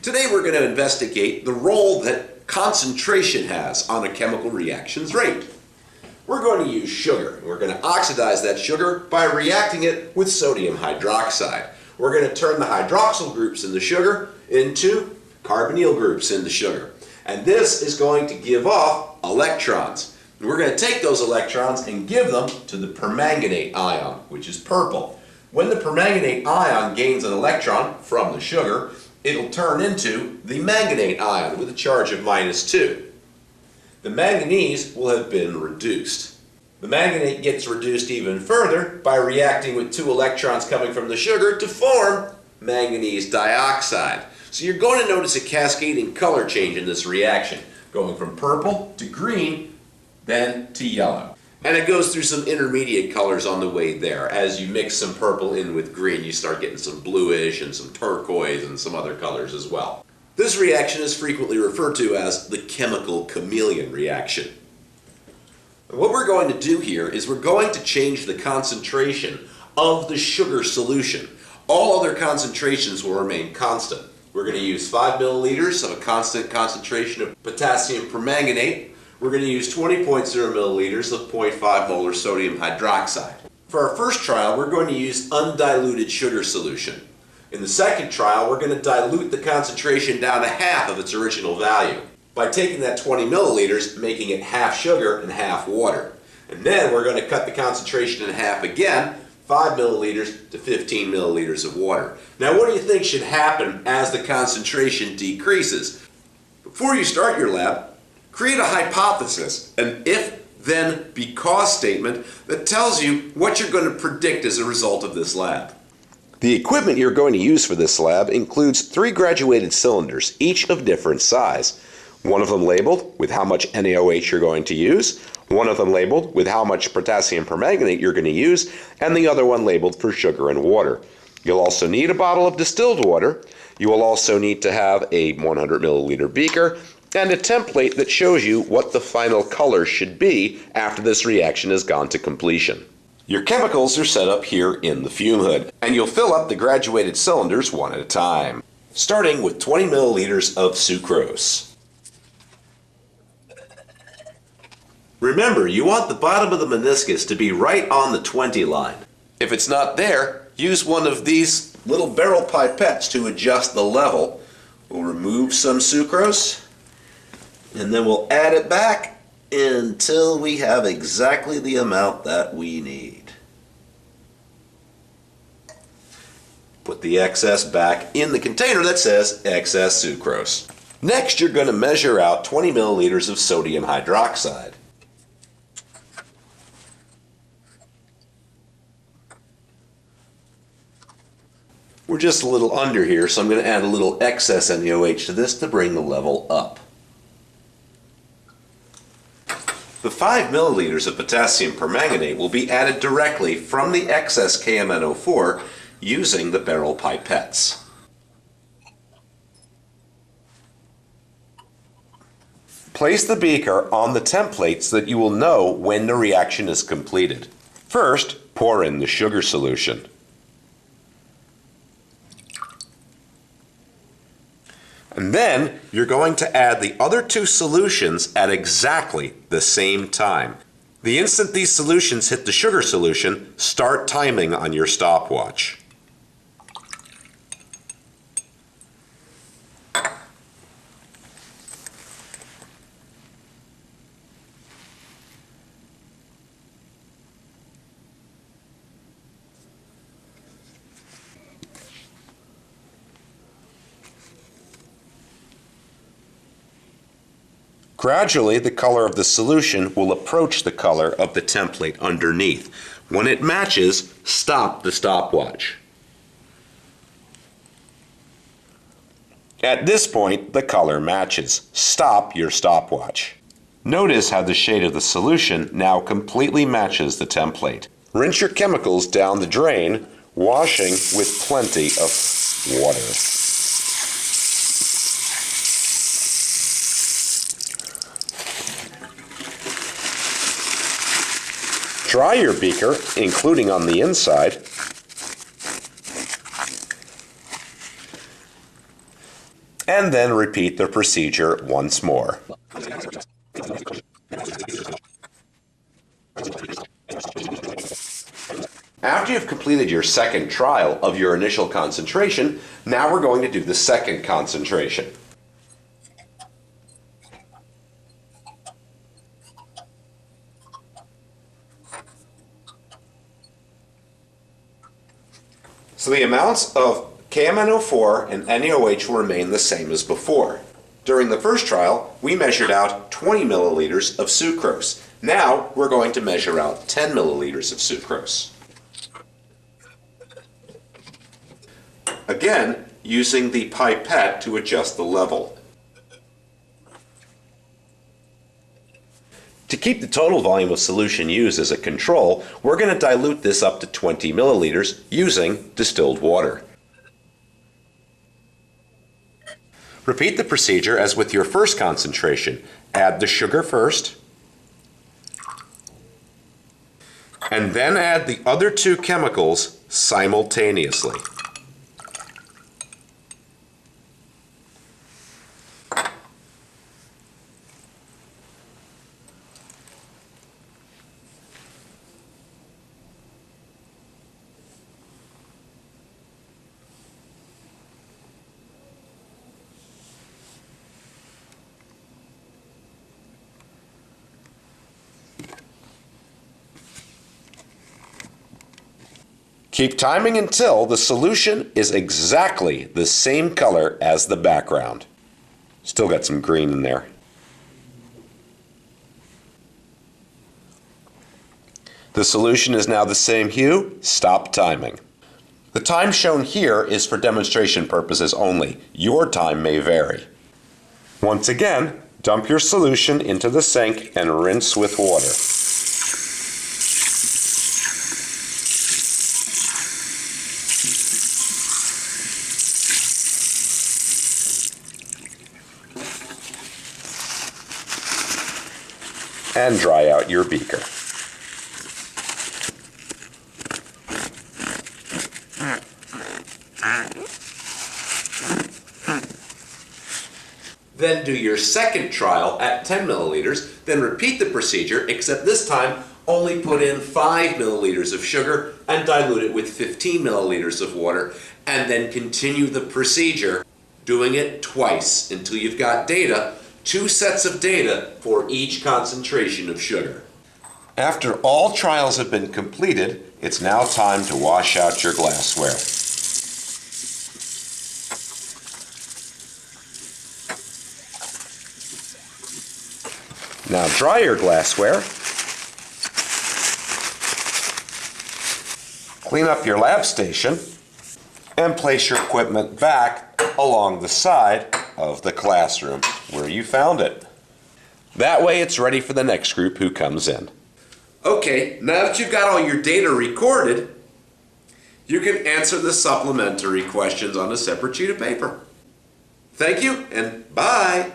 Today we're going to investigate the role that concentration has on a chemical reaction's rate. We're going to use sugar. We're going to oxidize that sugar by reacting it with sodium hydroxide. We're going to turn the hydroxyl groups in the sugar into carbonyl groups in the sugar. And this is going to give off electrons. We're going to take those electrons and give them to the permanganate ion, which is purple. When the permanganate ion gains an electron from the sugar, it'll turn into the manganate ion with a charge of -2. The manganese will have been reduced. The manganate gets reduced even further by reacting with 2 electrons coming from the sugar to form manganese dioxide. So you're going to notice a cascading color change in this reaction, going from purple to green, then to yellow. And it goes through some intermediate colors on the way there. As you mix some purple in with green, you start getting some bluish and some turquoise and some other colors as well. This reaction is frequently referred to as the chemical chameleon reaction. And what we're going to do here is we're going to change the concentration of the sugar solution. All other concentrations will remain constant. We're going to use 5 milliliters of a constant concentration of potassium permanganate. We're going to use 20.0 milliliters of 0.5 molar sodium hydroxide. For our first trial, we're going to use undiluted sugar solution. In the second trial, we're going to dilute the concentration down to half of its original value by taking that 20 milliliters, making it half sugar and half water. And then we're going to cut the concentration in half again, 5 milliliters to 15 milliliters of water. Now, what do you think should happen as the concentration decreases? Before you start your lab, create a hypothesis, an if, then, because statement that tells you what you're going to predict as a result of this lab. The equipment you're going to use for this lab includes 3 graduated cylinders, each of different size. One of them labeled with how much NaOH you're going to use, one of them labeled with how much potassium permanganate you're going to use, and the other one labeled for sugar and water. You'll also need a bottle of distilled water. You will also need to have a 100 milliliter beaker and a template that shows you what the final color should be after this reaction has gone to completion. Your chemicals are set up here in the fume hood, and you'll fill up the graduated cylinders one at a time, starting with 20 milliliters of sucrose. Remember, you want the bottom of the meniscus to be right on the 20 line. If it's not there, use one of these little barrel pipettes to adjust the level. We'll remove some sucrose, and then we'll add it back until we have exactly the amount that we need. Put the excess back in the container that says excess sucrose. Next, you're going to measure out 20 milliliters of sodium hydroxide. We're just a little under here, so I'm going to add a little excess NaOH to this to bring the level up. The 5 milliliters of potassium permanganate will be added directly from the excess KMnO4 using the barrel pipettes. Place the beaker on the template so that you will know when the reaction is completed. First, pour in the sugar solution. And then you're going to add the other 2 solutions at exactly the same time. The instant these solutions hit the sugar solution, start timing on your stopwatch. Gradually, the color of the solution will approach the color of the template underneath. When it matches, stop the stopwatch. At this point, the color matches. Stop your stopwatch. Notice how the shade of the solution now completely matches the template. Rinse your chemicals down the drain, washing with plenty of water. Dry your beaker, including on the inside. and then repeat the procedure once more. After you've completed your second trial of your initial concentration, now we're going to do the second concentration. So the amounts of KMnO4 and NaOH will remain the same as before. During the first trial, we measured out 20 milliliters of sucrose. Now we're going to measure out 10 milliliters of sucrose. Again, using the pipette to adjust the level. To keep the total volume of solution used as a control, we're going to dilute this up to 20 milliliters using distilled water. Repeat the procedure as with your first concentration. Add the sugar first, and then add the other two chemicals simultaneously. Keep timing until the solution is exactly the same color as the background. Still got some green in there. The solution is now the same hue. Stop timing. The time shown here is for demonstration purposes only. Your time may vary. Once again, dump your solution into the sink and rinse with water. And dry out your beaker. Then do your second trial at 10 milliliters, then repeat the procedure, except this time only put in 5 milliliters of sugar and dilute it with 15 milliliters of water, and then continue the procedure, doing it twice until you've got data, 2 sets of data for each concentration of sugar. After all trials have been completed, it's now time to wash out your glassware. Now dry your glassware. Clean up your lab station and place your equipment back along the side of the classroom where you found it. That way it's ready for the next group who comes in. Okay, now that you've got all your data recorded, you can answer the supplementary questions on a separate sheet of paper. Thank you and bye.